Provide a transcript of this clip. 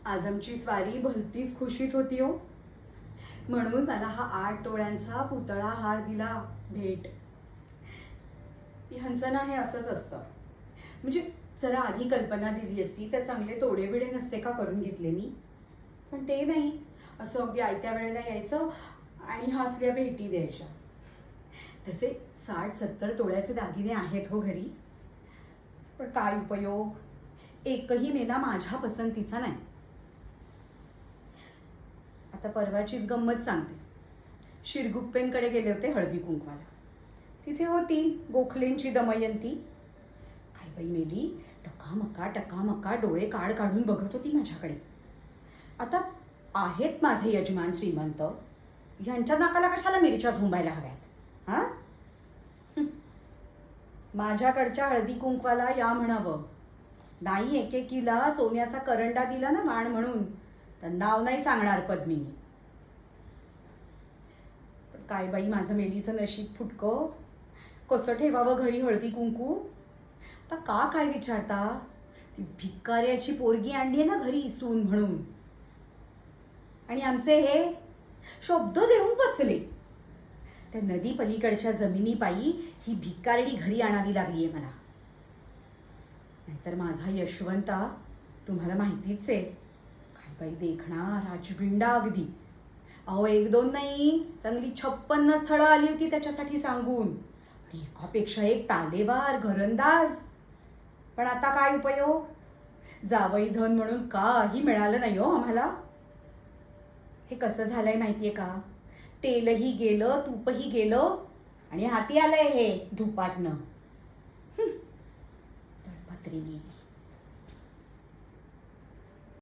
आज आमची स्वारी भलतीच खुशीत होती हो. म्हणून मला हा 8 तोळ्यांचा पुतळा हार दिला भेट. ह्यांचं ना हे असंच असतं. म्हणजे जरा आधी कल्पना दिली असती तर चांगले तोडे बिडे नसते का करून घेतले मी. पण ते नाही, असं अगदी आयत्या वेळेला यायचं आणि हा असल्या भेटी द्यायच्या. तसे 60-70 तोळ्याचे दागिने आहेत हो घरी, पण काय उपयोग, एकही मेना माझ्या पसंतीचा नाही. आता परवाचीच गंमत सांगते. शिरगुप्पेंकडे गेले होते हळदी कुंकवाला. तिथे होती गोखलेंची दमयंती. काय बाई मेली, टकामका डोळे काढ काढून बघत होती माझ्याकडे. आता आहेत माझे यजमान श्रीमंत, ह्यांच्या नाकाला कशाला मिरच्या झुंबायला हव्यात हा. माझ्याकडच्या हळदी कुंकवाला या म्हणावं. नाही एकेकीला सोन्याचा करंडा दिला ना वाण म्हणून, तर नाव नाही सांगणार पद्मिनी. पण काय बाई माझं मेलीचं नशीब फुटकं. कसं ठेवावं घरी हळदी कुंकू. आता का काय विचारता, ती भिकाऱ्याची पोरगी आणली ना घरी सून म्हणून, आणि आमचे हे शब्द देऊन बसले. त्या नदी पलीकडच्या जमिनी पायी ही भिकारडी घरी आणावी लागलीये मला. नाहीतर माझा यशवंता तुम्हाला माहितीच आहे, काय बाई देखणा राजबिंडा अगदी. अहो 1-2 नाही, चांगली 56 स्थळं आली होती त्याच्यासाठी सांगून, आणि एकापेक्षा एक तालेवार घरंदाज. पण आता काय उपयोग, जावई धन म्हणून काही मिळालं नाही हो आम्हाला. हे कसं झालंय माहितीये का, तेलही गेलं तूपही गेलं आणि हाती आलंय हे धुपाटणं. तळपत्रीने